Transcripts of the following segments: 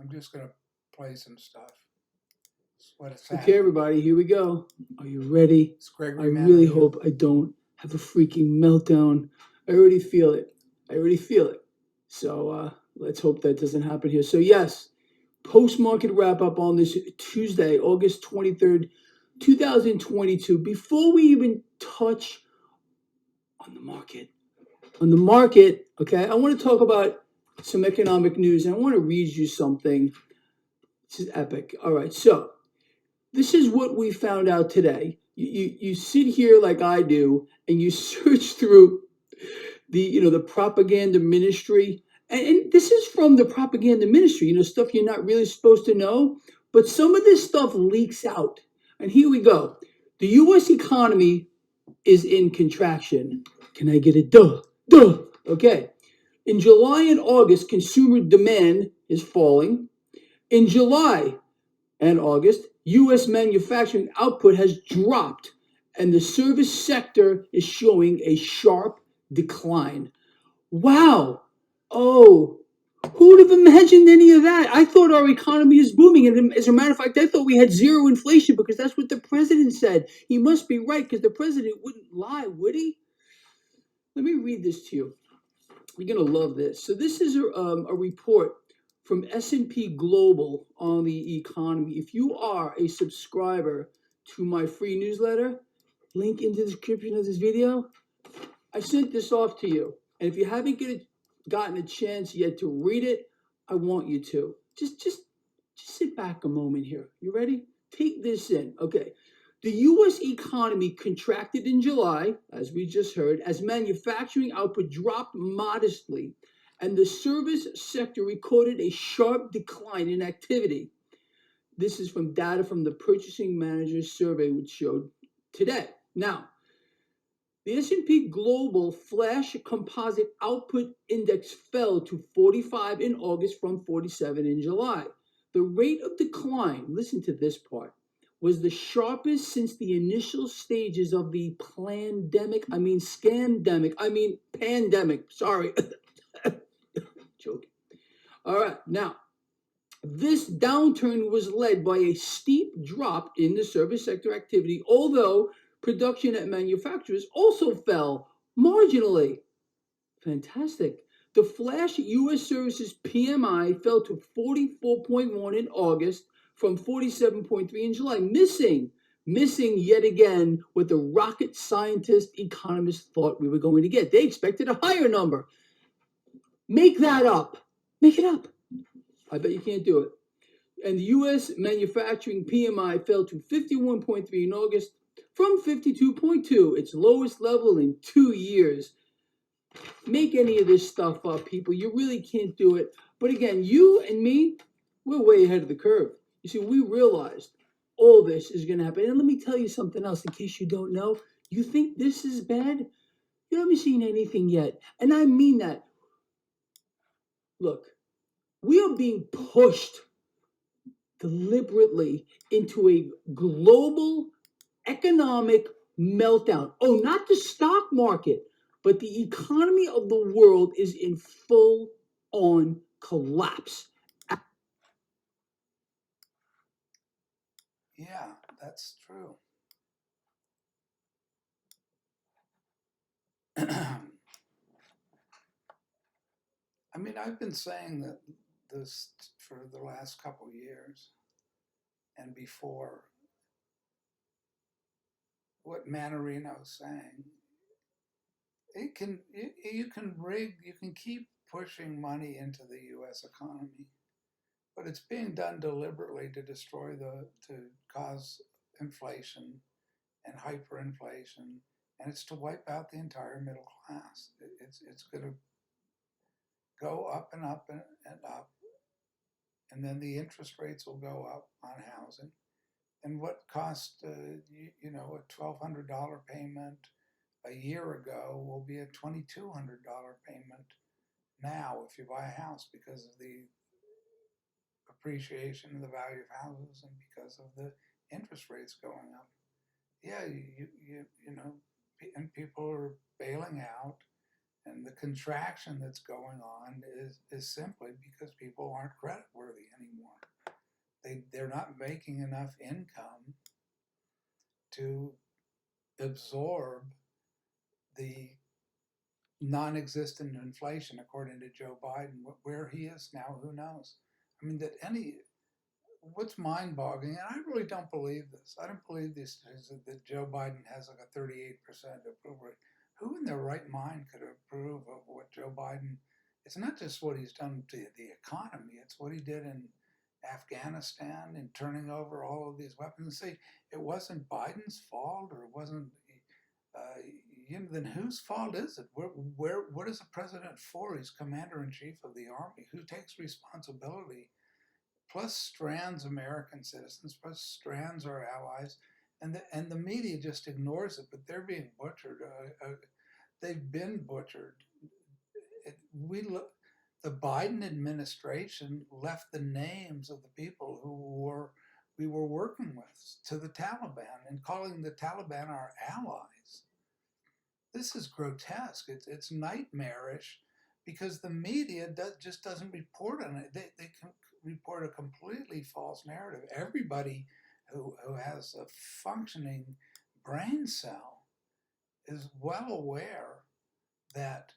I'm just going to play some stuff. That's what it's Okay, everybody, here we go. Are you ready? It's I Gregory really Manley. hope I don't have a freaking meltdown. I already feel it. So let's hope that doesn't happen here. So yes, post-market wrap-up on this Tuesday, August 23rd, 2022. Before we even touch on the market, okay, I want to talk about some economic news, and I want to read you something. This is epic. All right, so this is what we found out today. You sit here like I do, and you search through the propaganda ministry, and this is from the propaganda ministry. Stuff you're not really supposed to know, but some of this stuff leaks out. And here we go. The U.S. economy is in contraction. Can I get a duh? Duh. Okay. In July and August, consumer demand is falling. In July and August, U.S. manufacturing output has dropped, and the service sector is showing a sharp decline. Wow. Oh, who would have imagined any of that? I thought our economy is booming. And as a matter of fact, I thought we had zero inflation because that's what the president said. He must be right because the president wouldn't lie, would he? Let me read this to you. You're going to love this. So this is a report from S&P Global on the economy. If you are a subscriber to my free newsletter, link in the description of this video, I sent this off to you. And if you haven't gotten a chance yet to read it, I want you to. Just sit back a moment here. You ready? Take this in. Okay. The U.S. economy contracted in July, as we just heard, as manufacturing output dropped modestly, and the service sector recorded a sharp decline in activity. This is from data from the Purchasing Managers Survey, which showed today. Now, the S&P Global Flash Composite Output Index fell to 45 in August from 47 in July. The rate of decline, listen to this part, was the sharpest since the initial stages of the pandemic. Sorry. Joking. All right. Now, this downturn was led by a steep drop in the service sector activity, although production at manufacturers also fell marginally. Fantastic. The flash U.S. services PMI fell to 44.1 in August from 47.3 in July, missing yet again what the rocket scientist economists thought we were going to get. They expected a higher number. Make that up. Make it up. I bet you can't do it. And the U.S. manufacturing PMI fell to 51.3 in August from 52.2, its lowest level in 2 years. Make any of this stuff up, people. You really can't do it. But again, you and me, we're way ahead of the curve. You see, we realized all this is going to happen. And let me tell you something else in case you don't know. You think this is bad? You haven't seen anything yet. And I mean that. Look, we are being pushed deliberately into a global economic meltdown. Oh, not the stock market, but the economy of the world is in full on collapse. Yeah, that's true. I mean, I've been saying that this for the last couple of years and before. What Manarino's saying, you can keep pushing money into the U.S. economy, but it's being done deliberately to cause inflation and hyperinflation, and it's to wipe out the entire middle class. It's going to go up and up and up, and then the interest rates will go up on housing. And what cost a $1,200 payment a year ago will be a $2,200 payment now if you buy a house because of the appreciation in the value of houses and because of the interest rates going up. Yeah, and people are bailing out, and the contraction that's going on is simply because people aren't creditworthy anymore. they're not making enough income to absorb the non-existent inflation, according to Joe Biden. Where he is now, who knows? I mean, what's mind-boggling, and I really don't believe this. I don't believe this that Joe Biden has like a 38% approval rate. Who in their right mind could approve of what Joe Biden? It's not just what he's done to the economy. It's what he did in Afghanistan and turning over all of these weapons. And say it wasn't Biden's fault, or it wasn't. Then whose fault is it? What is the president for? He's commander in chief of the army. Who takes responsibility? Plus strands American citizens, plus strands our allies, and the media just ignores it. But they're being butchered. They've been butchered. The Biden administration left the names of the people we were working with to the Taliban and calling the Taliban our allies. This is grotesque. It's nightmarish because the media just doesn't report on it. They can report a completely false narrative. Everybody who has a functioning brain cell is well aware that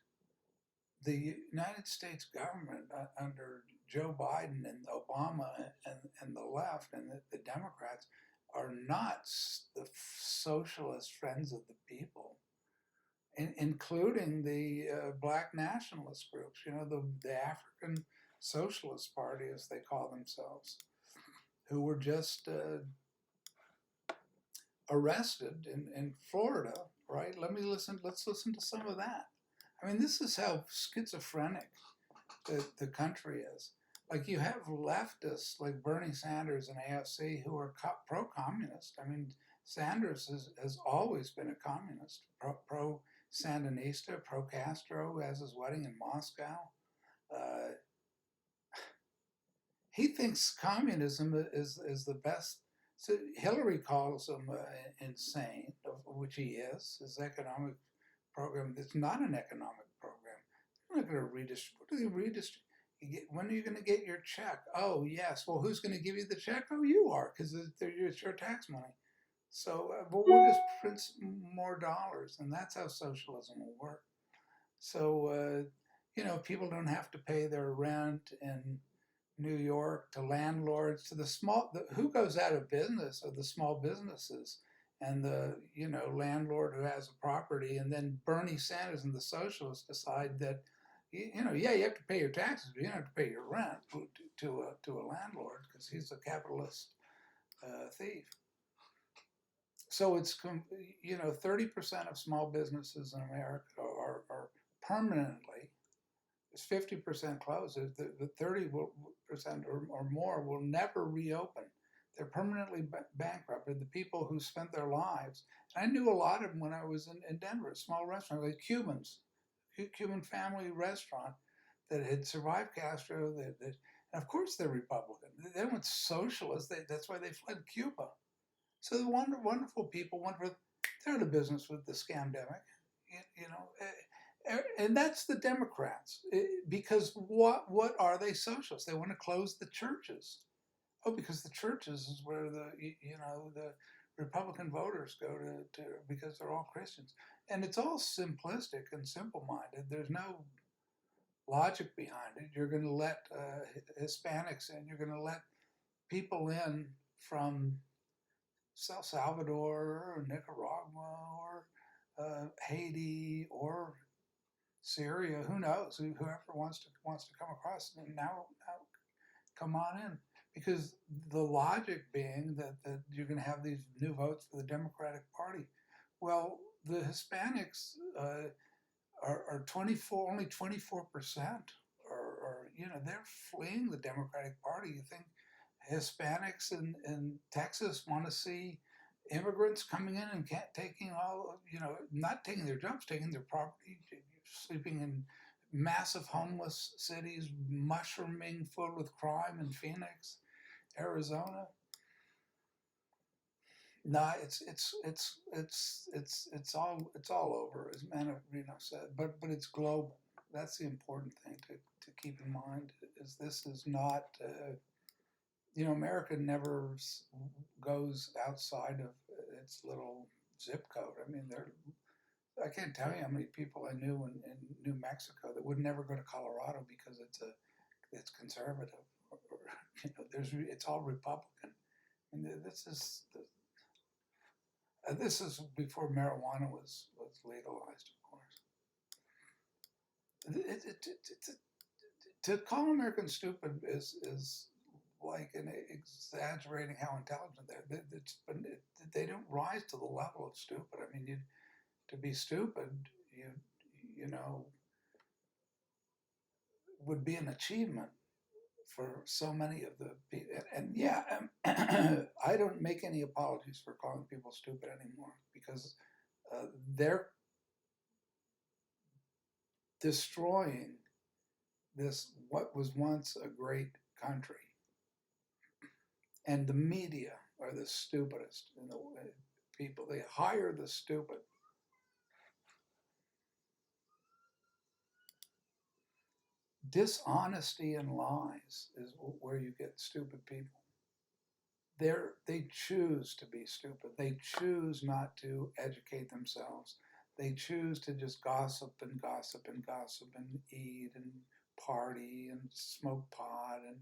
the United States government under Joe Biden and Obama and the left and the Democrats are not the socialist friends of the people, including the black nationalist groups, the African Socialist Party, as they call themselves, who were just arrested in Florida, right? Let's listen to some of that. I mean, this is how schizophrenic the country is. Like, you have leftists like Bernie Sanders and AOC who are pro-communist. I mean, Sanders has always been a communist, pro-Sandinista, pro-Castro, has his wedding in Moscow. He thinks communism is the best. So Hillary calls him insane, which he is. His economic program, it's not an economic program. They're not going to redistribute. What do they redistribute? When are you going to get your check? Oh, yes. Well, who's going to give you the check? Oh, you are, because it's your tax money. So we'll just print more dollars, and that's how socialism will work. So, people don't have to pay their rent in New York to landlords, to who goes out of business are the small businesses and the landlord who has a property. And then Bernie Sanders and the socialists decide that you have to pay your taxes, but you don't have to pay your rent to a landlord because he's a capitalist thief. So it's 30% of small businesses in America are permanently. It's 50% closed. The 30% or more will never reopen. They're permanently bankrupted. The people who spent their lives, and I knew a lot of them when I was in Denver, a small restaurant, like Cuban family restaurant that had survived Castro. And of course they're Republican. They went socialist. That's why they fled Cuba. So the wonderful people they're out of business with the scamdemic, and that's the Democrats. Because what are they socialists? They want to close the churches. Oh, because the churches is where the Republican voters go to because they're all Christians, and it's all simplistic and simple-minded. There's no logic behind it. You're going to let Hispanics in. You're going to let people in from El Salvador or Nicaragua or Haiti or Syria. Who knows? Whoever wants to come across, and now come on in. Because the logic being that you're going to have these new votes for the Democratic Party. Well, the Hispanics are 24, only 24%, or they're fleeing the Democratic Party. You think Hispanics in Texas want to see immigrants coming in and taking not taking their jobs, taking their property, sleeping in massive homeless cities, mushrooming, filled with crime in Phoenix, Arizona? No, it's all over, as Manarino said, but it's global. That's the important thing to keep in mind. Is this is not America never goes outside of its little zip code. I mean, I can't tell you how many people I knew in New Mexico that would never go to Colorado because it's conservative. It's all Republican. And this is before marijuana was legalized, of course. To call Americans stupid is like exaggerating how intelligent they are. They don't rise to the level of stupid. I mean, to be stupid, would be an achievement for so many of the people. And yeah, I don't make any apologies for calling people stupid anymore, because they're destroying what was once a great country. And the media are the stupidest in the people. They hire the stupid. Dishonesty and lies is where you get stupid people. They choose to be stupid. They choose not to educate themselves. They choose to just gossip and gossip and gossip and eat and party and smoke pot and,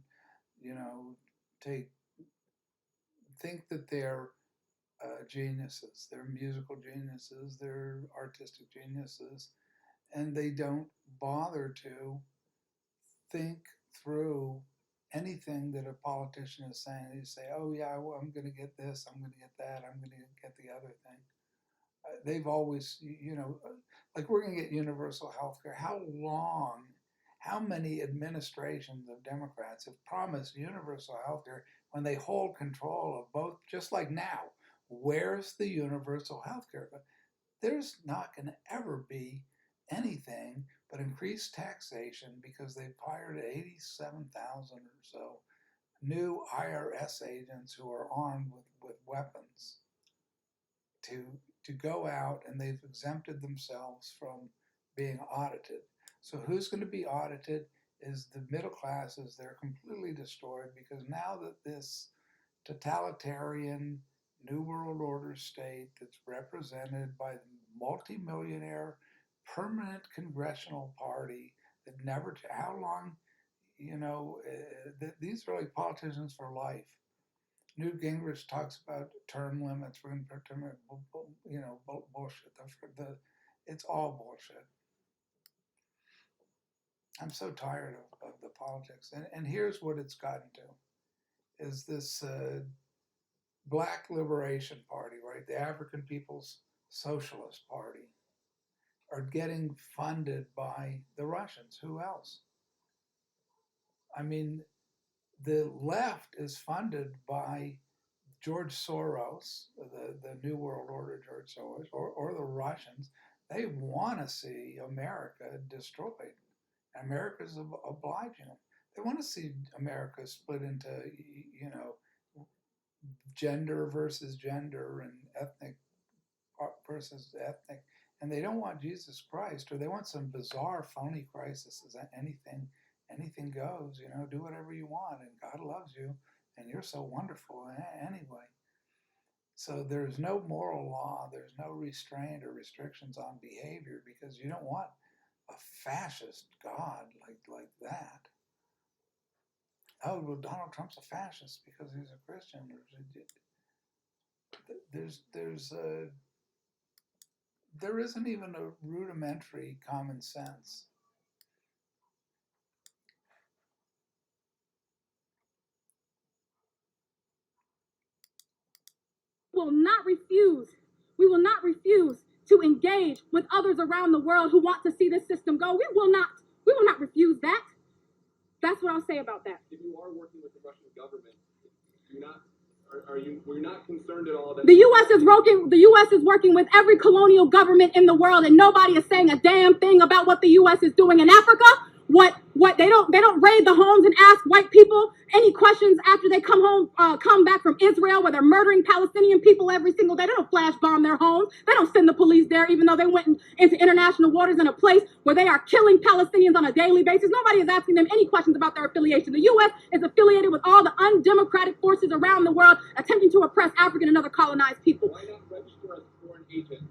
think that they're geniuses. They're musical geniuses. They're artistic geniuses. And they don't bother to think through anything that a politician is saying. They say, oh yeah, well, I'm going to get this, I'm going to get that, I'm going to get the other thing. They've always, like we're going to get universal health care. How many administrations of Democrats have promised universal health care when they hold control of both, just like now? Where's the universal health care? There's not going to ever be anything but increased taxation, because they've hired 87,000 or so new IRS agents who are armed with weapons to go out, and they've exempted themselves from being audited. So who's going to be audited is the middle classes. They're completely destroyed, because now that this totalitarian New World Order state that's represented by the multimillionaire permanent congressional party that never, how long, these are like politicians for life. Newt Gingrich talks about term limits. We're going to term, bullshit. It's all bullshit. I'm so tired of the politics. And here's what it's gotten to, is this Black Liberation Party, right? The African People's Socialist Party, are getting funded by the Russians. Who else? I mean, the left is funded by George Soros, the New World Order George Soros, or the Russians. They want to see America destroyed. America's obliging them. They want to see America split into, gender versus gender and ethnic versus ethnic. And they don't want Jesus Christ, or they want some bizarre, phony Christ that says anything goes, do whatever you want, and God loves you, and you're so wonderful anyway. So there's no moral law, there's no restraint or restrictions on behavior, because you don't want a fascist God like that. Oh, well, Donald Trump's a fascist because he's a Christian. There isn't even a rudimentary common sense. We will not refuse to engage with others around the world who want to see this system go. We will not refuse that. That's what I'll say about that. If you are working with the Russian government, we're not concerned at all that the U.S. is working with every colonial government in the world, and nobody is saying a damn thing about what the U.S. is doing in Africa. what they don't raid the homes and ask white people any questions after they come back from Israel, where they're murdering Palestinian people every single day. They don't flash bomb their homes. They don't send the police there, even though they went into international waters in a place where they are killing Palestinians on a daily basis. Nobody is asking them any questions about their affiliation. The U.S. is affiliated with all the undemocratic forces around the world attempting to oppress African and other colonized people. Why not register as a foreign agent?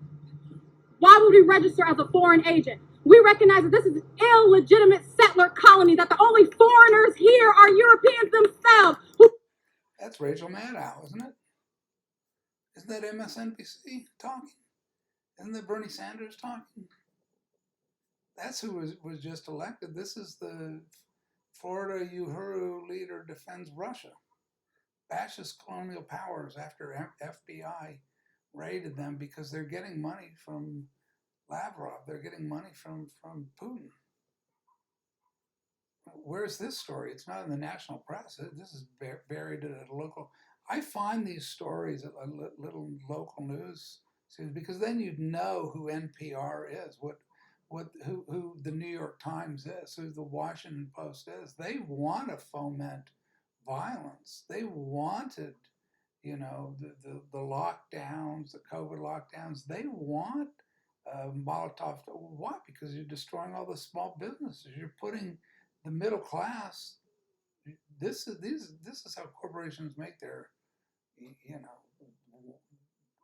Why would we register as a foreign agent? We recognize that this is an illegitimate settler colony, that the only foreigners here are Europeans themselves. That's Rachel Maddow, isn't it? Isn't that MSNBC talking? Isn't that Bernie Sanders talking? That's who was just elected. This is the Florida Uhuru leader defends Russia. Bashes colonial powers after FBI raided them because they're getting money from Lavrov. They're getting money from Putin. Where's this story? It's not in the national press. This is buried at a local. I find these stories at little local news because then you'd know who NPR is, who the New York Times is, who the Washington Post is. They want to foment violence. They wanted, the lockdowns, the COVID lockdowns. They want Molotov. Why? Because you're destroying all the small businesses. You're putting the middle class. This is how corporations make their,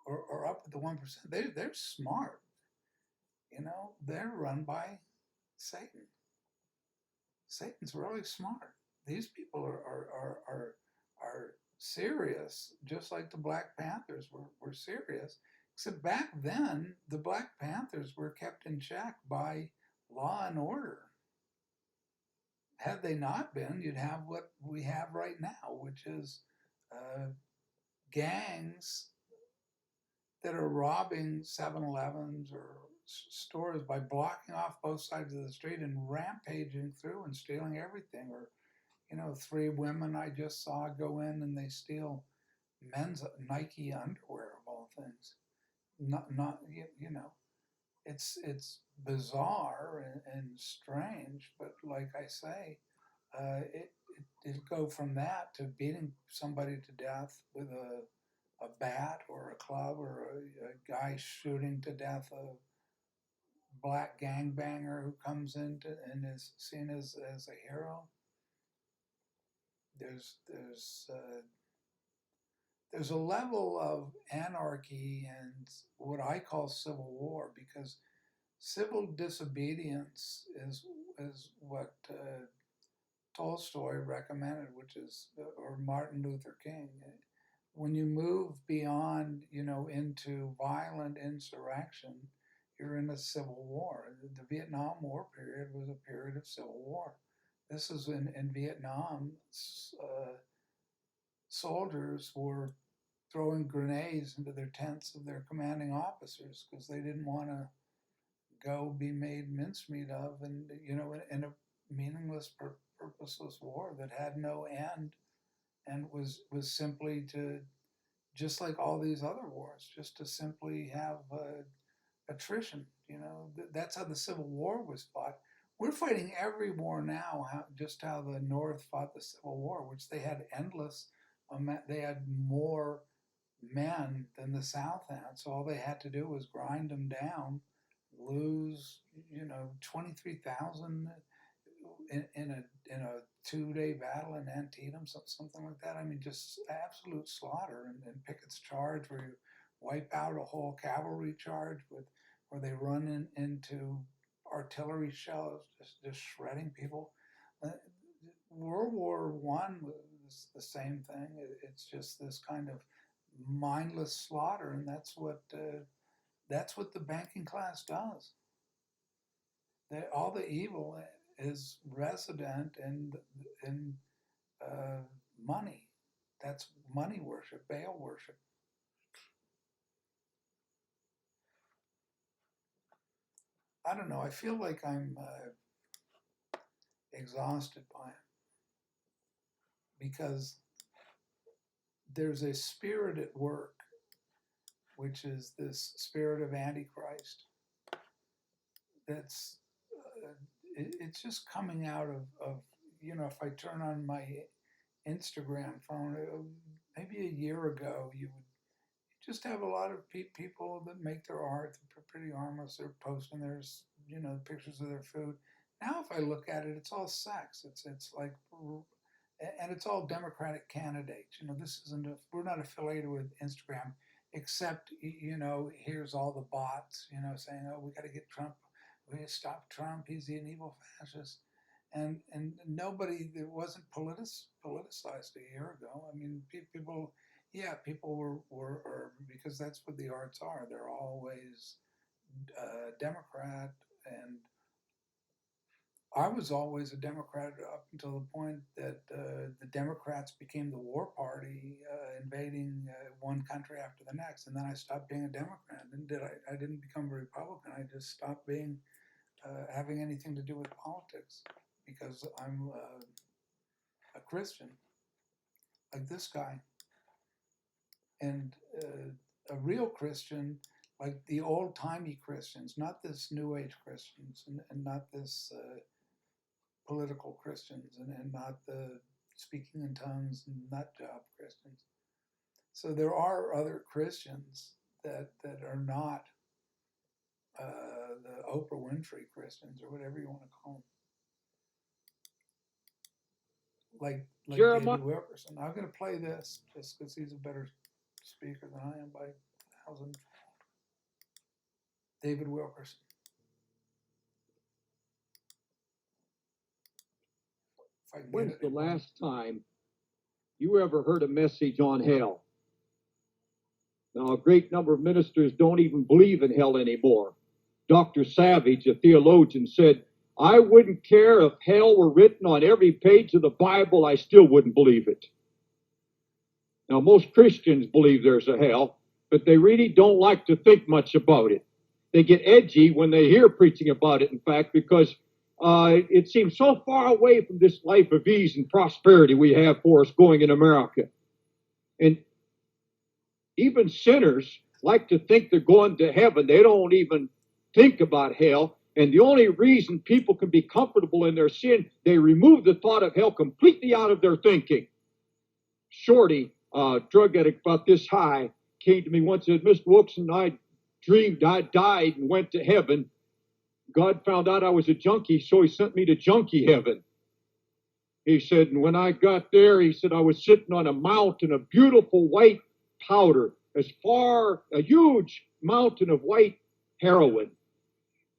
or up at the 1%. They're smart. They're run by Satan. Satan's really smart. These people are serious, just like the Black Panthers were serious. Except back then, the Black Panthers were kept in check by law and order. Had they not been, you'd have what we have right now, which is gangs that are robbing 7-Elevens or stores by blocking off both sides of the street and rampaging through and stealing everything. Or, 3 women I just saw go in and they steal men's Nike underwear of all things. Not it's bizarre and strange, but like I say, it'll go from that to beating somebody to death with a bat or a club, or a guy shooting to death a black gangbanger who comes in and is seen as a hero. There's a level of anarchy and what I call civil war, because civil disobedience is what Tolstoy recommended, which is, or Martin Luther King. When you move beyond, into violent insurrection, you're in a civil war. The Vietnam War period was a period of civil war. This is in Vietnam, soldiers were throwing grenades into their tents of their commanding officers because they didn't want to go be made mincemeat of, and in a meaningless, purposeless war that had no end, and was simply to, just like all these other wars, just to simply have attrition. That's how the Civil War was fought. We're fighting every war now, just how the North fought the Civil War, which they had endless. They had more men than the South had, so all they had to do was grind them down, lose 23,000 in a 2-day battle in Antietam, something like that. I mean, just absolute slaughter. And Pickett's charge, where you wipe out a whole cavalry charge where they run into artillery shells, just shredding people. World War I was the same thing. It's just this kind of mindless slaughter, and that's what the banking class does. All the evil is resident in money. That's money worship, Baal worship. I don't know. I feel like I'm exhausted by it, because there's a spirit at work, which is this spirit of Antichrist. That's it's just coming out of, if I turn on my Instagram phone, maybe a year ago, you would just have a lot of people that make their art, they're pretty harmless, they're posting their, pictures of their food. Now, if I look at it, it's all sex. It's like, and it's all Democratic candidates. This isn't, we're not affiliated with Instagram, except, here's all the bots, saying, oh, we got to get Trump, we got to stop Trump, he's an evil fascist. And nobody, it wasn't politicized a year ago. I mean, people, yeah, people were because that's what the arts are. They're always Democrat, and I was always a Democrat up until the point that the Democrats became the war party, invading one country after the next, and then I stopped being a Democrat. And I didn't become a Republican. I just stopped being having anything to do with politics because I'm a Christian, like this guy, and a real Christian, like the old-timey Christians, not this New Age Christians, and not this political Christians, and not the speaking in tongues and nut job Christians. So there are other Christians that are not the Oprah Winfrey Christians or whatever you want to call them. Like Jeremiah, David Wilkerson. I'm going to play this just because he's a better speaker than I am by 1,000. David Wilkerson. when's the last time you ever heard a message on hell? Now, a great number of ministers don't even believe in hell anymore. Dr. Savage, a theologian, said, I wouldn't care if hell were written on every page of the Bible, I still wouldn't believe it. Now, most Christians believe there's a hell, but they really don't like to think much about it. They get edgy when they hear preaching about it, in fact, because it seems so far away from this life of ease and prosperity we have for us going in America. And even sinners like to think they're going to heaven. They don't even think about hell. And the only reason people can be comfortable in their sin, they remove the thought of hell completely out of their thinking. Shorty, drug addict about this high, came to me once and said, Mr. Wilkerson, I dreamed I died and went to heaven. God found out I was a junkie, so he sent me to junkie heaven. He said, and when I got there, he said, I was sitting on a mountain of beautiful white powder, a huge mountain of white heroin.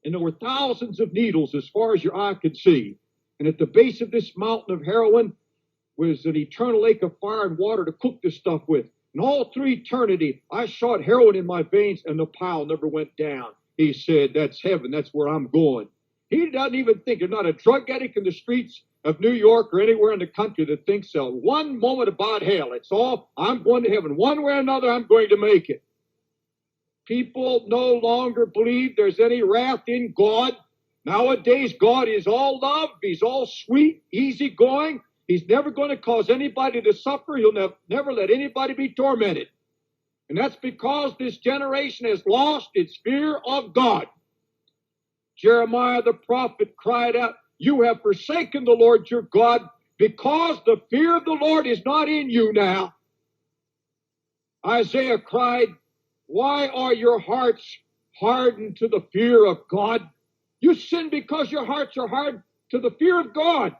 And there were thousands of needles as far as your eye could see. And at the base of this mountain of heroin was an eternal lake of fire and water to cook this stuff with. And all through eternity, I shot heroin in my veins and the pile never went down. He said, that's heaven. That's where I'm going. He doesn't even think there's not a drug addict in the streets of New York or anywhere in the country that thinks so. One moment about hell. It's all, I'm going to heaven. One way or another, I'm going to make it. People no longer believe there's any wrath in God. Nowadays, God is all love. He's all sweet, easygoing. He's never going to cause anybody to suffer. He'll never let anybody be tormented. And that's because this generation has lost its fear of God. Jeremiah the prophet cried out, you have forsaken the Lord your God because the fear of the Lord is not in you now. Isaiah cried, why are your hearts hardened to the fear of God? You sin because your hearts are hard to the fear of God.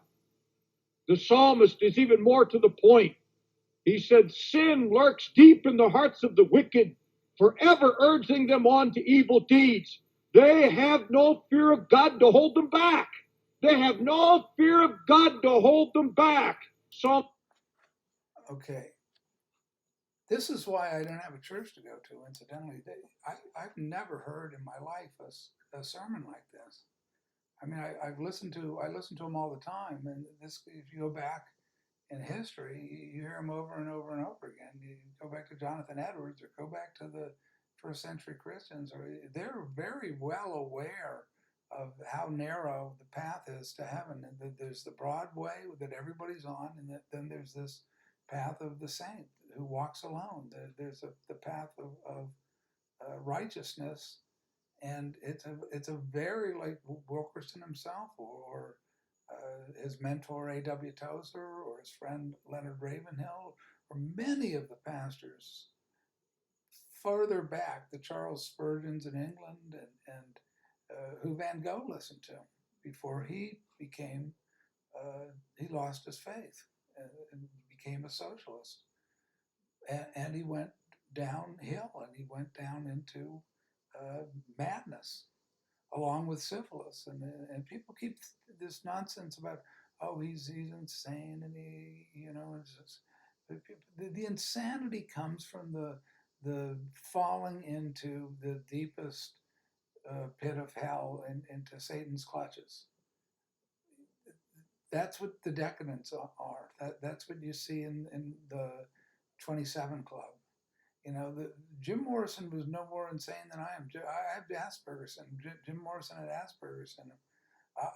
The psalmist is even more to the point. He said, sin lurks deep in the hearts of the wicked, forever urging them on to evil deeds. They have no fear of God to hold them back. They have no fear of God to hold them back. Okay. This is why I don't have a church to go to, incidentally. I've never heard in my life a sermon like this. I mean, I listen to them all the time, and this, if you go back in history, you hear them over and over and over again. You go back to Jonathan Edwards, or go back to the first century Christians, or they're very well aware of how narrow the path is to heaven. And there's the broad way that everybody's on, and then there's this path of the saint who walks alone. There's the path of righteousness, and it's a very, like Wilkerson himself, or his mentor A.W. Tozer, or his friend Leonard Ravenhill, or many of the pastors further back, the Charles Spurgeons in England, and who Van Gogh listened to before he became, he lost his faith and became a socialist. And he went downhill, and he went down into madness along with syphilis. And people keep this nonsense about, oh, he's insane, and it's just, the insanity comes from the falling into the deepest pit of hell and into Satan's clutches. That's what the decadents are. That's what you see in the 27 Club. Jim Morrison was no more insane than I am. I have Asperger's syndrome. Jim Morrison had Asperger's syndrome.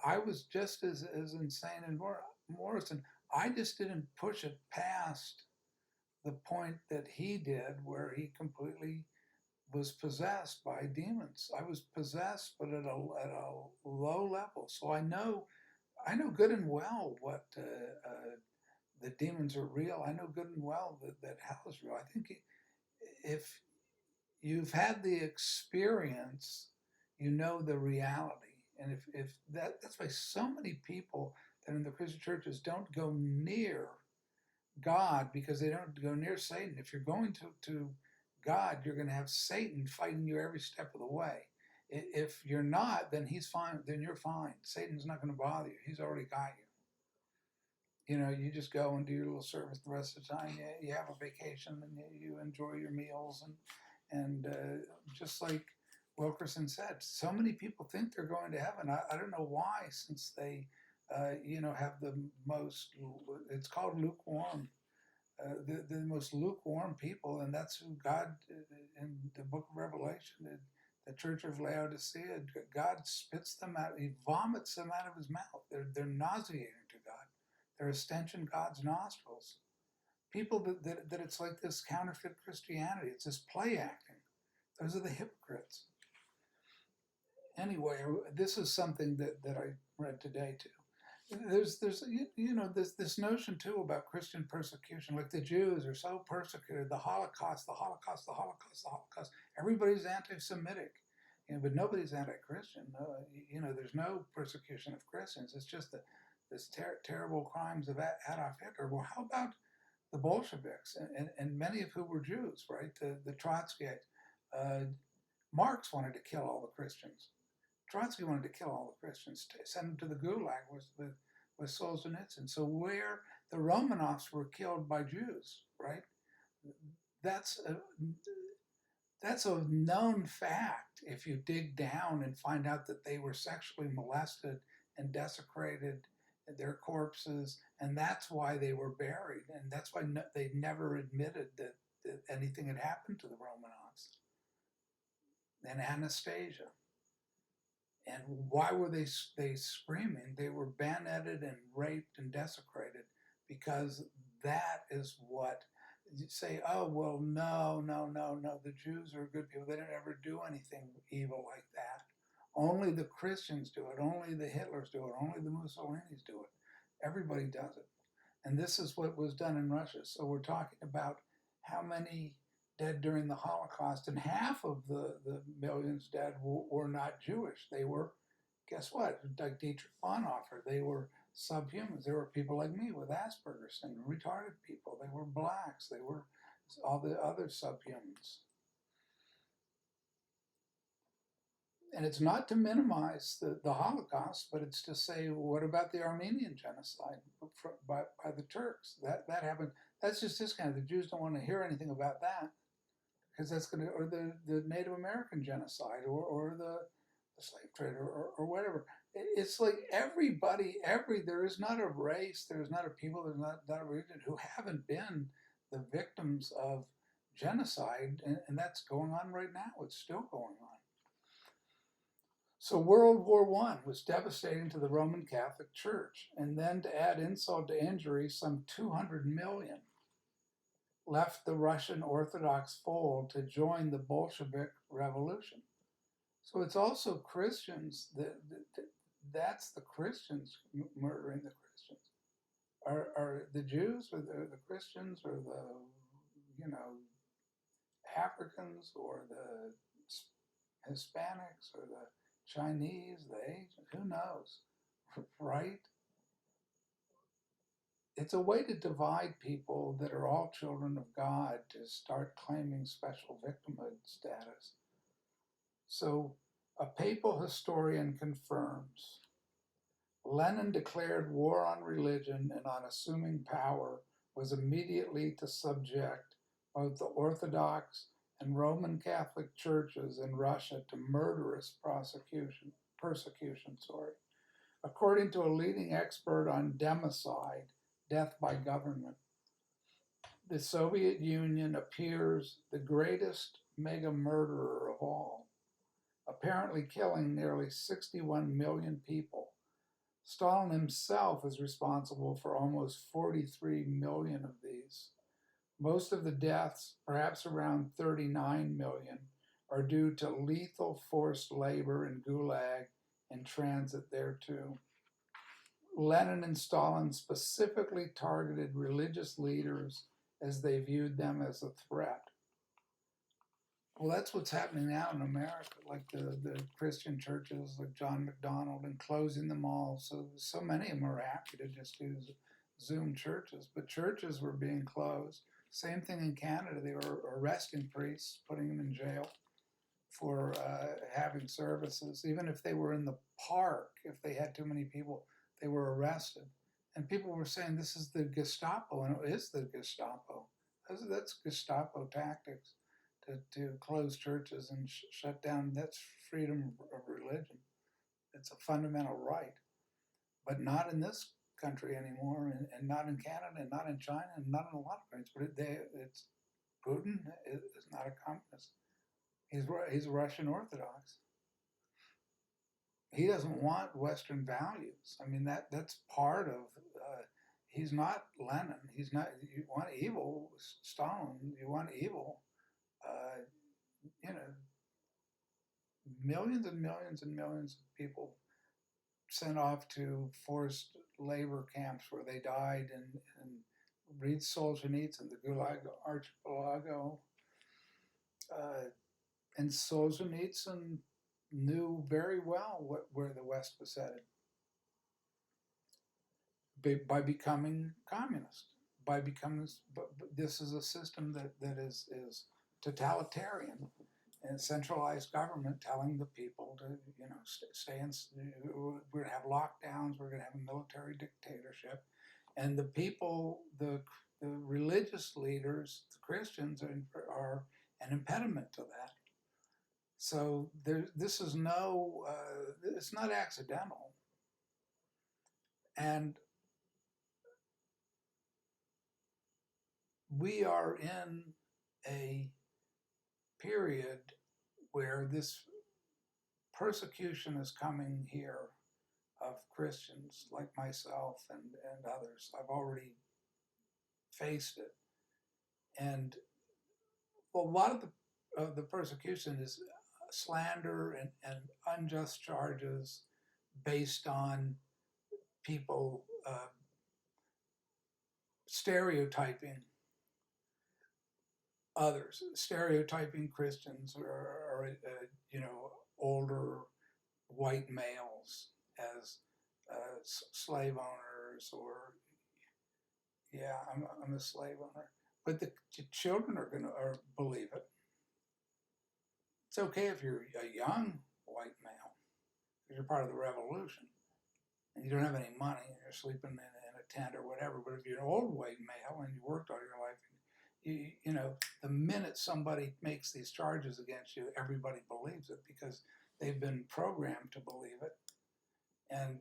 I was just as insane in Morrison. I just didn't push it past the point that he did, where he completely was possessed by demons. I was possessed, but at a low level. So I know good and well what the demons are real. I know good and well that hell is real. I think if you've had the experience, you know the reality. And if that's why so many people that in the Christian churches don't go near God, because they don't go near Satan. If you're going to God, you're going to have Satan fighting you every step of the way. If you're not, then he's fine. Then you're fine. Satan's not going to bother you. He's already got you. You just go and do your little service the rest of the time. You have a vacation, and you enjoy your meals, and just like Wilkerson said, so many people think they're going to heaven. I don't know why, since they have the most, it's called lukewarm, the most lukewarm people, and that's who God, in the book of Revelation, the church of Laodicea, God spits them out, he vomits them out of his mouth. They're nauseating to God. They're a stench in God's nostrils. People that it's like this counterfeit Christianity, it's this play acting. Those are the hypocrites. Anyway, this is something that I read today too. There's this notion too about Christian persecution. Like the Jews are so persecuted, the Holocaust. Everybody's anti-Semitic, but nobody's anti-Christian. There's no persecution of Christians. It's just this terrible crimes of Adolf Hitler. Well, how about the Bolsheviks, and many of whom were Jews, right? The Trotskyites. Marx wanted to kill all the Christians. Trotsky wanted to kill all the Christians, send them to the Gulag with Solzhenitsyn. So where the Romanovs were killed by Jews, right? That's a known fact if you dig down and find out that they were sexually molested and desecrated, their corpses, and that's why they were buried, and that's why they never admitted that anything had happened to the Romanovs. And Anastasia. And why were they screaming? They were bayoneted and raped and desecrated, because that is what you say, oh, well, no, the Jews are good people. They didn't ever do anything evil like that. Only the Christians do it. Only the Hitlers do it. Only the Mussolinis do it. Everybody does it. And this is what was done in Russia. So we're talking about how many dead during the Holocaust, and half of the millions dead were not Jewish. They were, guess what, like Dietrich Bonhoeffer, they were subhumans. They were people like me with Asperger's syndrome, retarded people. They were blacks. They were all the other subhumans. And it's not to minimize the Holocaust, but it's to say, what about the Armenian genocide by the Turks? That happened. That's just this kind of, the Jews don't want to hear anything about that, because that's going to, or the Native American genocide, or the slave trade, or whatever. It's like everybody, there is not a race, there is not a people, there's not a religion who haven't been the victims of genocide, and that's going on right now. It's still going on. So World War I was devastating to the Roman Catholic Church, and then to add insult to injury, some 200 million left the Russian Orthodox fold to join the Bolshevik Revolution. So it's also Christians that's the Christians murdering the Christians. Are the Jews or the Christians or the Africans or the Hispanics or the Chinese, the Asians? Who knows, right? It's a way to divide people that are all children of God to start claiming special victimhood status. So a papal historian confirms Lenin declared war on religion and on assuming power was immediately to subject both the Orthodox and Roman Catholic churches in Russia to murderous persecution. According to a leading expert on democide, death by government, the Soviet Union appears the greatest mega murderer of all, apparently killing nearly 61 million people. Stalin himself is responsible for almost 43 million of these. Most of the deaths, perhaps around 39 million, are due to lethal forced labor in Gulag and transit thereto. Lenin and Stalin specifically targeted religious leaders as they viewed them as a threat. Well, that's what's happening now in America, like the Christian churches like John McDonald and closing them all. So many of them are happy to just do Zoom churches, but churches were being closed. Same thing in Canada. They were arresting priests, putting them in jail for having services. Even if they were in the park, if they had too many people, they were arrested. And people were saying this is the Gestapo, and it is the Gestapo. That's Gestapo tactics to close churches and shut down. That's freedom of religion. It's a fundamental right, but not in this country anymore, and not in Canada, and not in China, and not in a lot of countries. But it's Putin is not a communist. He's a Russian Orthodox. He doesn't want Western values. I mean, that's part of. He's not Lenin. He's not. You want evil Stalin. You want evil. You know, millions and millions and millions of people sent off to forced labor camps where they died, and read Solzhenitsyn, the Gulag Archipelago. And Solzhenitsyn knew very well where the West was headed by becoming communist, by becoming. But this is a system that is totalitarian, and centralized government telling the people to stay in. We're going to have lockdowns. We're going to have a military dictatorship, and the people, the religious leaders, the Christians are an impediment to that. So this is it's not accidental. And we are in a period where this persecution is coming here of Christians like myself and others. I've already faced it. And a lot of the persecution is slander and unjust charges based on people stereotyping others, stereotyping Christians or older white males as slave owners, or I'm a slave owner. But the children are gonna believe it. It's okay if you're a young white male, because you're part of the revolution, and you don't have any money, and you're sleeping in a tent or whatever. But if you're an old white male and you worked all your life, the minute somebody makes these charges against you, everybody believes it because they've been programmed to believe it. And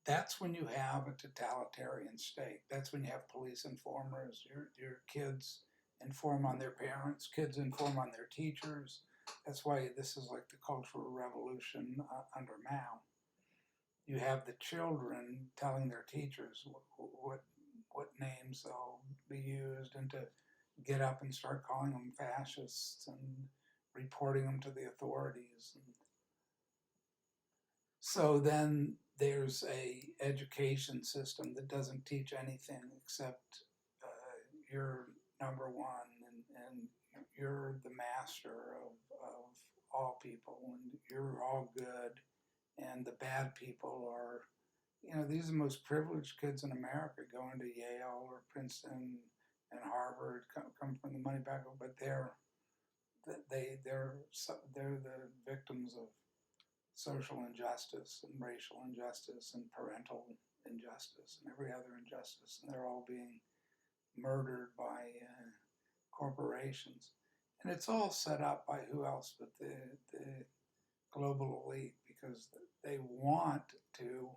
that's when you have a totalitarian state. That's when you have police informers. Your kids inform on their parents. Kids inform on their teachers. That's why this is like the Cultural Revolution under Mao. You have the children telling their teachers what names they'll be used, and to get up and start calling them fascists and reporting them to the authorities. And so then there's a education system that doesn't teach anything except you're number one and you're the master of all people and you're all good and the bad people are, these are the most privileged kids in America going to Yale or Princeton and Harvard, come from the money background, but they're the victims of social injustice and racial injustice and parental injustice and every other injustice, and they're all being murdered by corporations. And it's all set up by who else but the global elite, because they want to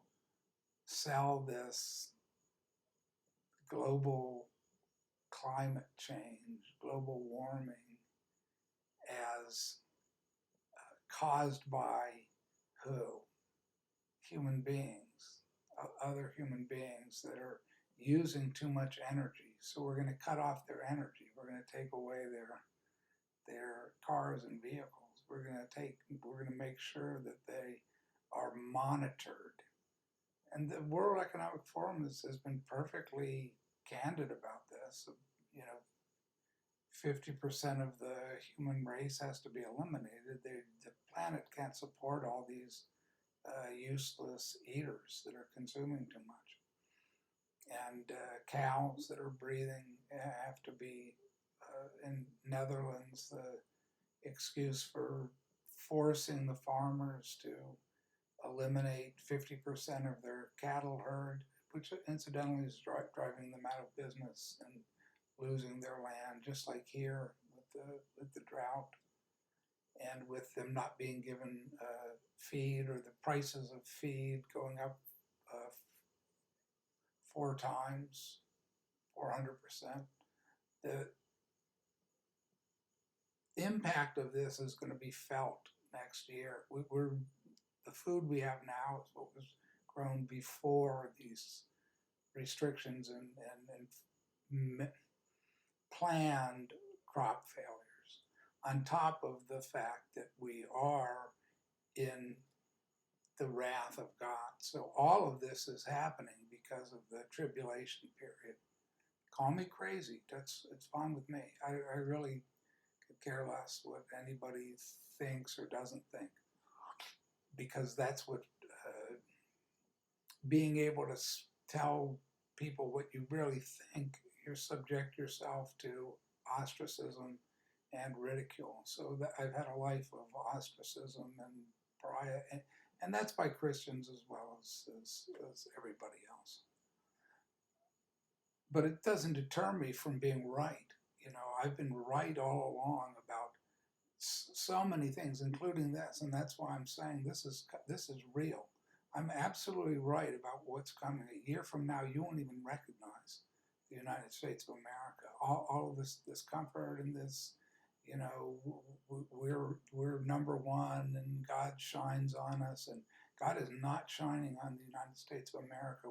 sell this global climate change, global warming, as caused by who? Human beings, other human beings that are using too much energy. So we're going to cut off their energy. We're going to take away their cars and vehicles. We're going to make sure that they are monitored. And the World Economic Forum has been perfectly candid about this. 50% of the human race has to be eliminated. The planet can't support all these useless eaters that are consuming too much. And cows that are breathing have to be, in Netherlands, the excuse for forcing the farmers to eliminate 50% of their cattle herd, which incidentally is driving them out of business and losing their land, just like here with the drought and with them not being given feed, or the prices of feed going up 4 times, 400%. The impact of this is going to be felt next year. The food we have now is what was grown before these restrictions and planned crop failures, on top of the fact that we are in the wrath of God. So all of this is happening because of the tribulation period. Call me crazy. It's fine with me. I really could care less what anybody thinks or doesn't think, because that's what being able to tell people what you really think, you subject yourself to ostracism and ridicule. So I've had a life of ostracism and pariah, and that's by Christians as well as everybody else. But it doesn't deter me from being right. I've been right all along about so many things, including this, and that's why I'm saying this is real. I'm absolutely right about what's coming. A year from now, you won't even recognize the United States of America. All of this comfort and this, we're number one, and God shines on us, and God is not shining on the United States of America.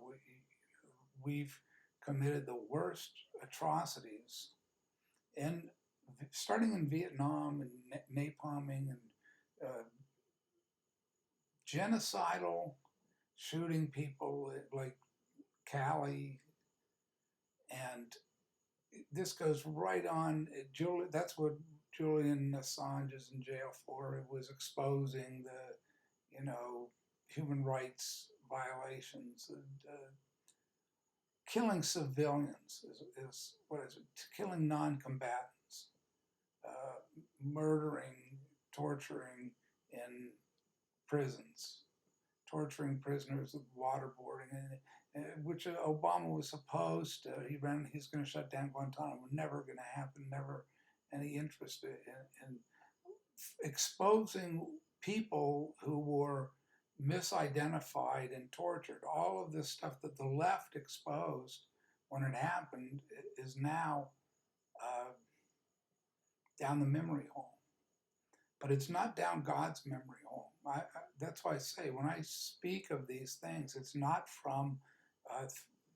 We've committed the worst atrocities, and starting in Vietnam and napalming and genocidal shooting people like Cali, and this goes right on. That's what Julian Assange is in jail for. It was exposing the, human rights violations. Killing civilians is what is it? Killing non-combatants, murdering, torturing in prisons, torturing prisoners with waterboarding, which Obama was supposed to. He's going to shut down Guantanamo. Never going to happen. Never any interest in exposing people who were misidentified and tortured. All of this stuff that the left exposed when it happened is now down the memory hole. But it's not down God's memory hole. That's why I say when I speak of these things, it's not from,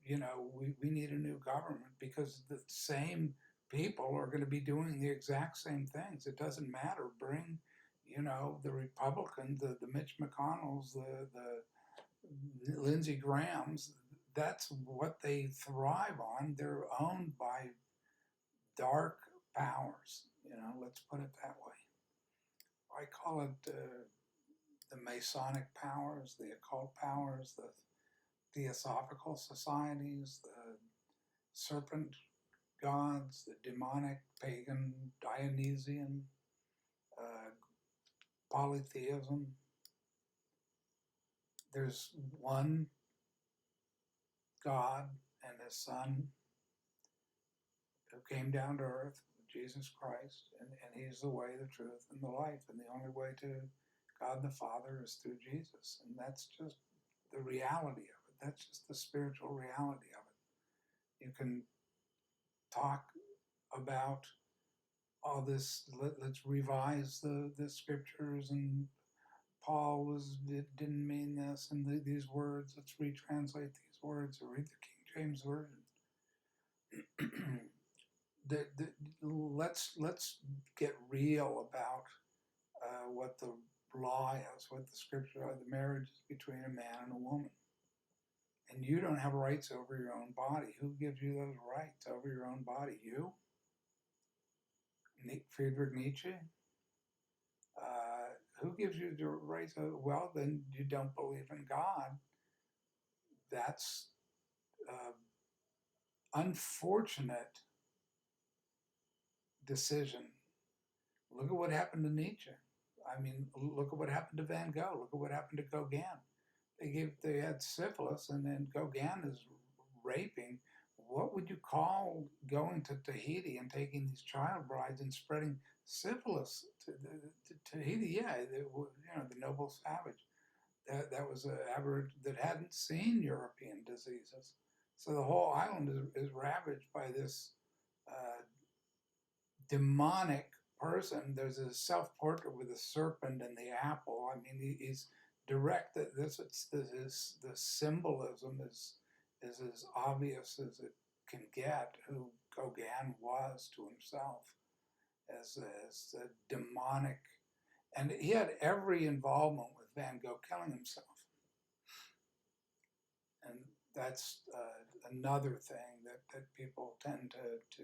we need a new government, because the same people are going to be doing the exact same things. It doesn't matter. Bring, the Republicans, the Mitch McConnells, the Lindsey Grahams. That's what they thrive on. They're owned by dark powers. Let's put it that way. I call it the Masonic powers, the occult powers, the theosophical societies, the serpent gods, the demonic, pagan, Dionysian, polytheism. There's one God and his Son who came down to earth, Jesus Christ, and he's the way, the truth, and the life. And the only way to God the Father is through Jesus. And that's just the reality of it. That's just the spiritual reality of it. You can talk about all this, let's revise the scriptures, and Paul didn't mean this, and these words, let's retranslate these words, or read the King James Version. Let's get real about what the law is, what the scripture are. The marriage is between a man and a woman. And you don't have rights over your own body. Who gives you those rights over your own body? You? Friedrich Nietzsche? Who gives you the rights? Well, then you don't believe in God. That's unfortunate decision. Look at what happened to Nietzsche. I mean, look at what happened to Van Gogh. Look at what happened to Gauguin. They had syphilis, and then Gauguin is raping. What would you call going to Tahiti and taking these child brides and spreading syphilis to Tahiti? Yeah, the noble savage. That was an average that hadn't seen European diseases. So the whole island is ravaged by this demonic person. There's a self-portrait with a serpent and the apple. I mean, he's direct. The symbolism is as obvious as it can get. Who Gauguin was to himself as a demonic, and he had every involvement with Van Gogh killing himself. And that's another thing that people tend to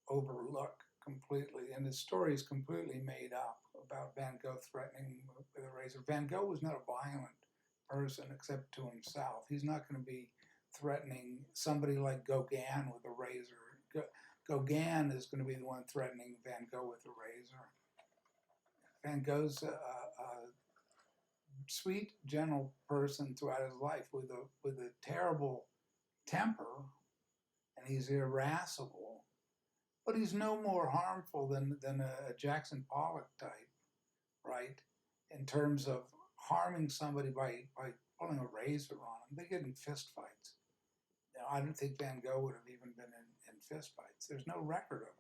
overlook completely. And the story is completely made up about Van Gogh threatening with a razor. Van Gogh was not a violent person except to himself. He's not going to be threatening somebody like Gauguin with a razor. Gauguin is going to be the one threatening Van Gogh with a razor. Van Gogh's a sweet, gentle person throughout his life with a terrible temper, and he's irascible, but he's no more harmful than a Jackson Pollock type, right? In terms of harming somebody by pulling a razor on them. They get in fist fights. I don't think Van Gogh would have even been in fist fights. There's no record of it.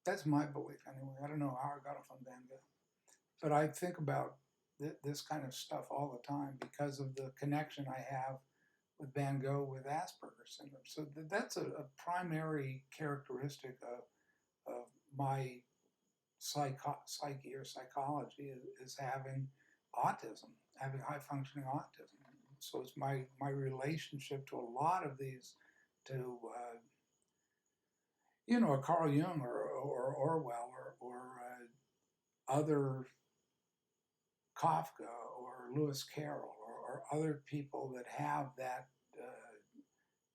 That's my belief anyway. I don't know how I got off on Van Gogh. But I think about this kind of stuff all the time because of the connection I have with Van Gogh with Asperger's syndrome. So that's a primary characteristic of my psyche or psychology is having autism, having high functioning autism. So it's my relationship to a lot of these, to a Carl Jung or Orwell or other Kafka or Lewis Carroll or other people that have that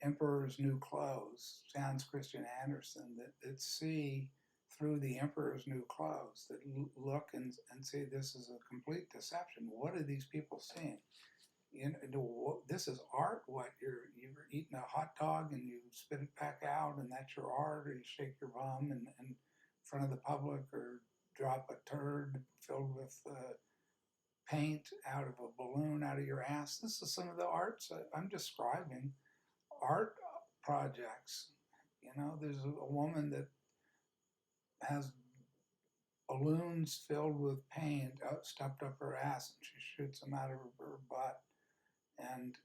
Emperor's New Clothes, Hans Christian Andersen, that see through the Emperor's New Clothes, that look and say this is a complete deception. What are these people seeing? This is art. What you're eating a hot dog and you spit it back out, and that's your art, or you shake your bum in front of the public, or drop a turd filled with paint out of a balloon out of your ass. This is some of the arts I'm describing. Art projects. There's a woman that has balloons filled with paint stuffed up her ass, and she shoots them out of her butt. And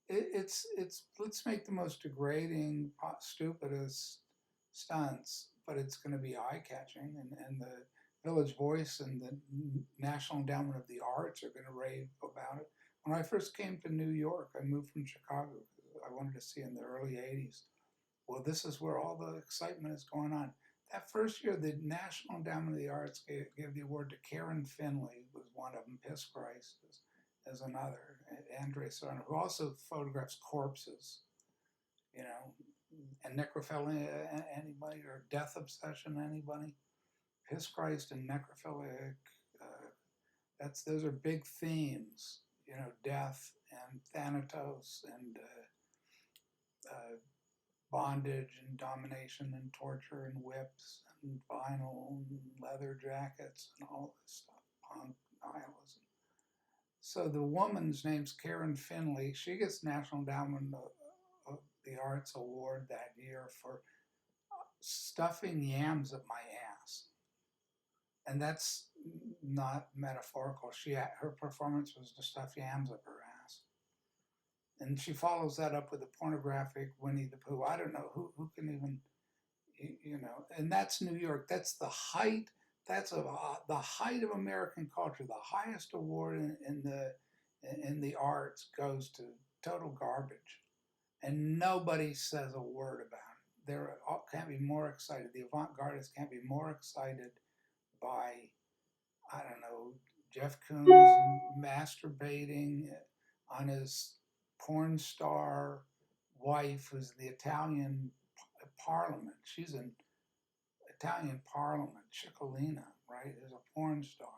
it's let's make the most degrading, stupidest stunts, but it's going to be eye catching, and the Village Voice and the National Endowment of the Arts are going to rave about it. When I first came to New York, I moved from Chicago. I wanted to see in the early '80s. Well, this is where all the excitement is going on. That first year, the National Endowment of the Arts gave the award to Karen Finley, was one of them. Piss Christ is another. Andre Serrano, who also photographs corpses, you know, and necrophilia, anybody, or death obsession, anybody. Piss Christ and necrophilic. Those are big themes, you know, death and thanatos and bondage and domination and torture and whips and vinyl and leather jackets and all this stuff, punk nihilism. So the woman's name's Karen Finley. She gets National Endowment of the Arts Award that year for stuffing yams up my ass. And that's not metaphorical. Her performance was to stuff yams up her ass. And she follows that up with a pornographic Winnie the Pooh. I don't know who can even, you know. And that's New York. That's the height. That's the height of American culture. The highest award in the arts goes to total garbage, and nobody says a word about it. They can't be more excited. The avant-gardists can't be more excited by, I don't know, Jeff Koons masturbating on his porn star wife, who's in the Italian parliament. She's in Italian parliament, Ciccolina, right, is a porn star.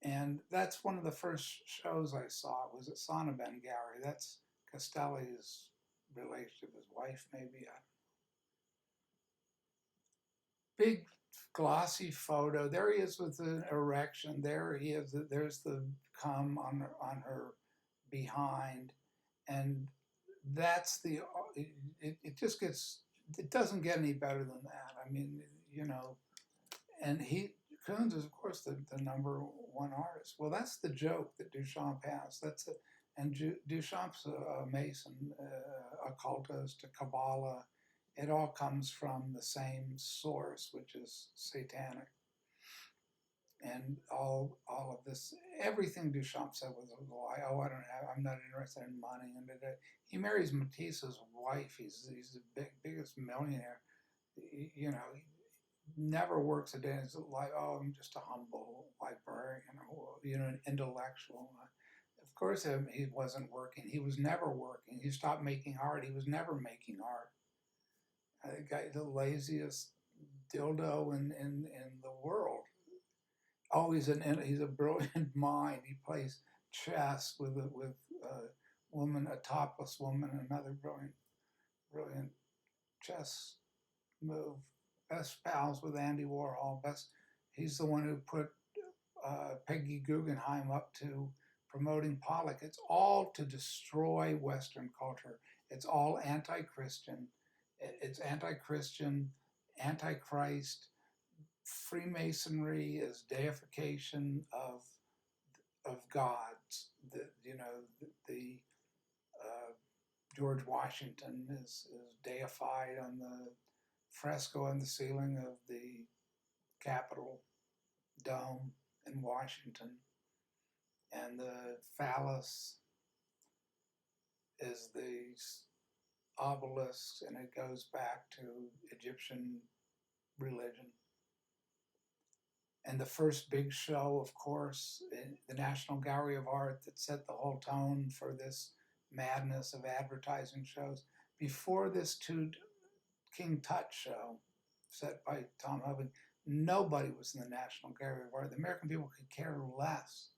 And that's one of the first shows I saw. It was at Sonnabend Gallery. That's Castelli's relationship, his wife, maybe. Big glossy photo. There he is with an erection. There he is. There's the cum on her behind, and that's it just gets, it doesn't get any better than that. I mean, you know, and Koons is of course the number one artist. Well, that's the joke that Duchamp has. That's it. And Duchamp's a Mason, occultist, a Kabbalah. It all comes from the same source, which is satanic. And all of this, everything Duchamp said was a lie. Oh, I'm not interested in money. And he marries Matisse's wife. He's the biggest millionaire. You know, he never works a day in his life. Oh, I'm just a humble librarian, you know, an intellectual. Of course, he wasn't working. He was never working. He stopped making art. He was never making art. The guy, the laziest dildo in the world. Oh, he's a brilliant mind. He plays chess with a woman, a topless woman, another brilliant chess move. Best pals with Andy Warhol. He's the one who put Peggy Guggenheim up to promoting Pollock. It's all to destroy Western culture. It's all anti-Christian. It's anti-Christian, anti-Christ. Freemasonry is deification of gods. The George Washington is deified on the fresco on the ceiling of the Capitol dome in Washington, and the phallus is the obelisks, and it goes back to Egyptian religion. And the first big show, of course, in the National Gallery of Art that set the whole tone for this madness of advertising shows. Before this King Tut show, set by Tom Hoven, nobody was in the National Gallery of Art. The American people could care less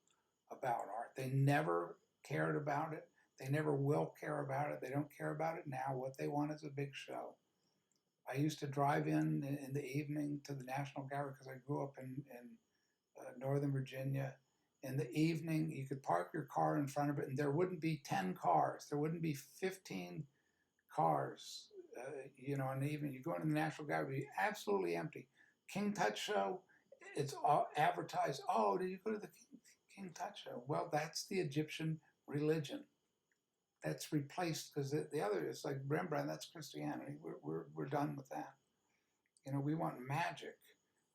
about art. They never cared about it. They never will care about it. They don't care about it now. What they want is a big show. I used to drive in the evening to the National Gallery because I grew up in Northern Virginia. In the evening, you could park your car in front of it, and there wouldn't be 10 cars. There wouldn't be 15 cars. You know, in the evening, you go into the National Gallery, it'd be absolutely empty. King Tut show, it's all advertised. Oh, did you go to the King Tut show? Well, that's the Egyptian religion. That's replaced, because the other is like Rembrandt, that's Christianity. We're done with that. You know, we want magic.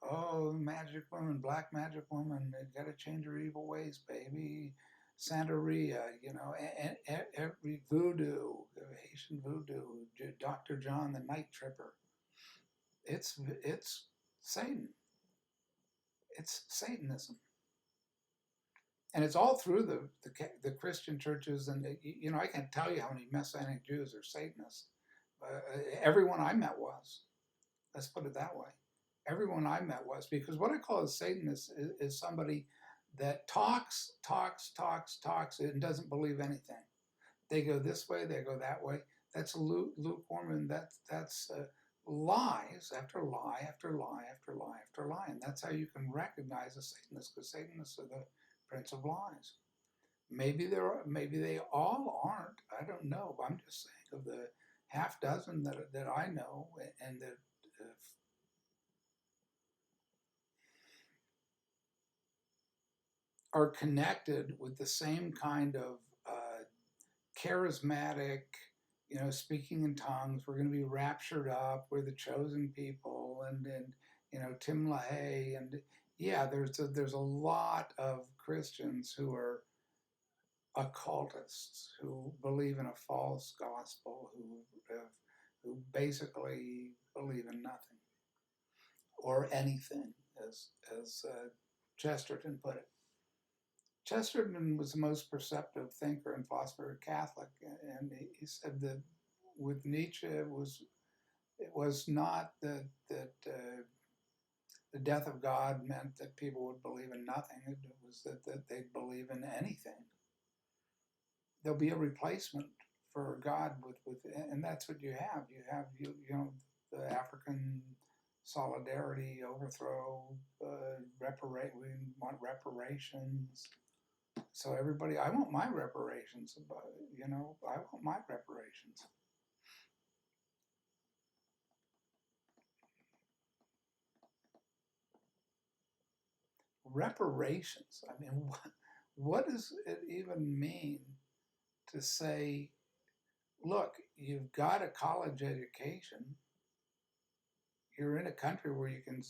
Oh, magic woman, black magic woman, got to change her evil ways, baby. Santeria, you know, and every voodoo, Haitian voodoo, Dr. John the Night Tripper. It's Satan. It's Satanism. And it's all through the Christian churches, and you know, I can't tell you how many Messianic Jews are Satanists. Everyone I met was. Let's put it that way. Everyone I met was, because what I call a Satanist is somebody that talks, and doesn't believe anything. They go this way, they go that way. That's lukewarm, and that's lies after lie after lie after lie after lie, and that's how you can recognize a Satanist, because Satanists are the prince of lies. Maybe they all aren't. I don't know. I'm just saying of the half dozen that I know, and that are connected with the same kind of charismatic, you know, speaking in tongues. We're going to be raptured up. We're the chosen people, and you know, Tim LaHaye, and yeah, there's a lot of Christians who are occultists, who believe in a false gospel, who basically believe in nothing or anything, as Chesterton put it. Chesterton was the most perceptive thinker and philosopher Catholic, and he said that with Nietzsche it was not that the death of God meant that people would believe in nothing. It was that they'd believe in anything. There'll be a replacement for God with and that's what you have. You know, the African solidarity overthrow, we want reparations. So everybody, I want my reparations. You know, I want my reparations. Reparations. I mean, what does it even mean to say, look, you've got a college education. You're in a country where you can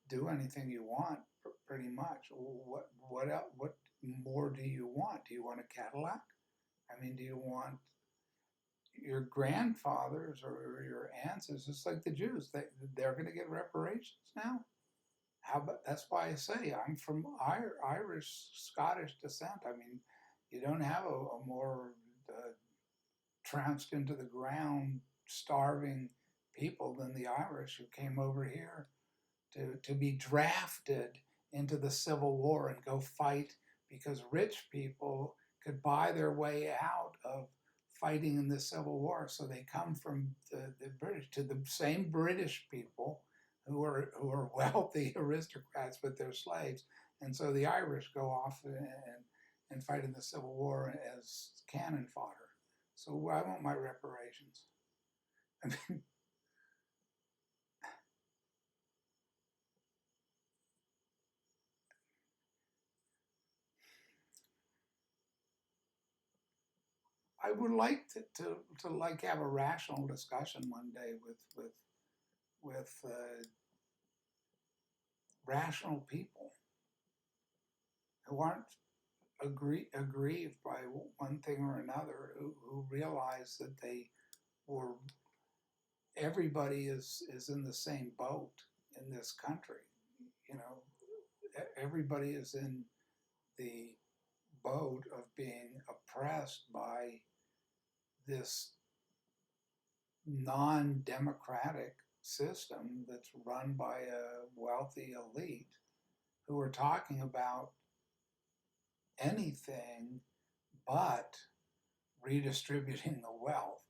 do anything you want, pretty much. What else, what more do you want? Do you want a Cadillac? I mean, do you want your grandfathers or your ancestors, like the Jews? They're going to get reparations now. How about, that's why I say I'm from Irish, Scottish descent. I mean, you don't have a more trounced into the ground, starving people than the Irish, who came over here to be drafted into the Civil War and go fight, because rich people could buy their way out of fighting in the Civil War. So they come from the British to the same British people who are wealthy aristocrats with their slaves. And so the Irish go off and fight in the Civil War as cannon fodder. So I want my reparations. I mean, I would like to like have a rational discussion one day with rational people who aren't aggrieved by one thing or another, who realize that everybody is in the same boat in this country. You know, everybody is in the boat of being oppressed by this non-democratic system that's run by a wealthy elite who are talking about anything but redistributing the wealth,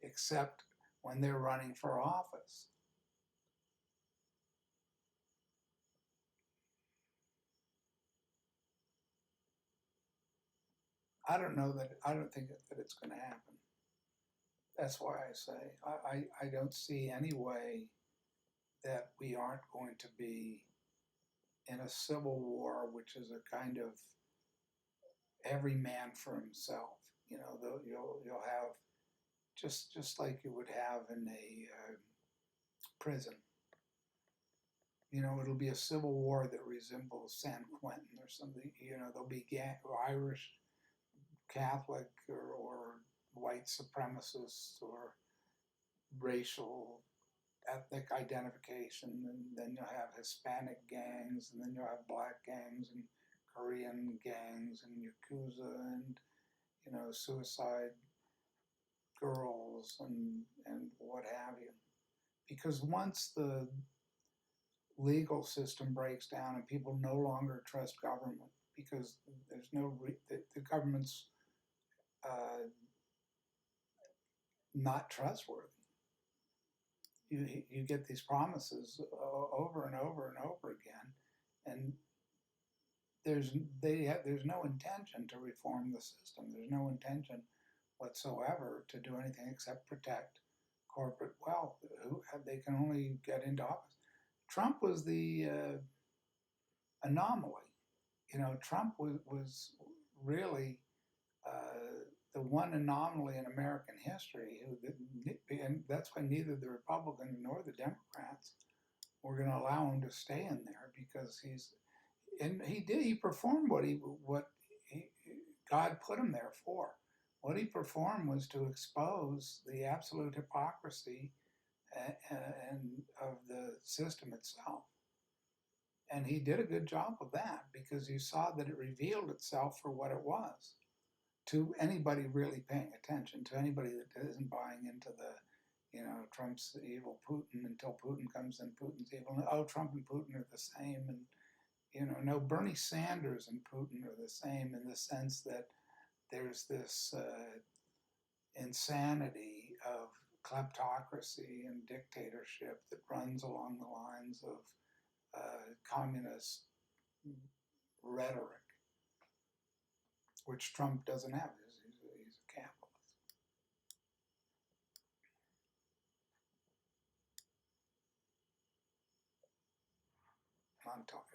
except when they're running for office. I don't think that it's going to happen. That's why I say I don't see any way that we aren't going to be in a civil war, which is a kind of every man for himself. You know, you'll have just like you would have in a prison. You know, it'll be a civil war that resembles San Quentin or something. You know, there'll be Irish, Catholic, or white supremacists, or racial, ethnic identification, and then you'll have Hispanic gangs, and then you'll have black gangs, and Korean gangs, and Yakuza, and, you know, suicide girls, and what have you. Because once the legal system breaks down and people no longer trust government, because there's no the government's not trustworthy. You get these promises over and over and over again, and there's no intention to reform the system. There's no intention whatsoever to do anything except protect corporate wealth. They can only get into office. Trump was the anomaly. You know, Trump was really the one anomaly in American history, and that's why neither the Republicans nor the Democrats were going to allow him to stay in there, because he performed what God put him there for. What he performed was to expose the absolute hypocrisy and of the system itself. And he did a good job of that, because you saw that it revealed itself for what it was to anybody really paying attention, to anybody that isn't buying into Trump's evil, Putin, until Putin comes in, Putin's evil. Oh, Trump and Putin are the same. And, no, Bernie Sanders and Putin are the same, in the sense that there's this insanity of kleptocracy and dictatorship that runs along the lines of communist rhetoric, which Trump doesn't have. He's a capitalist. I'm talking.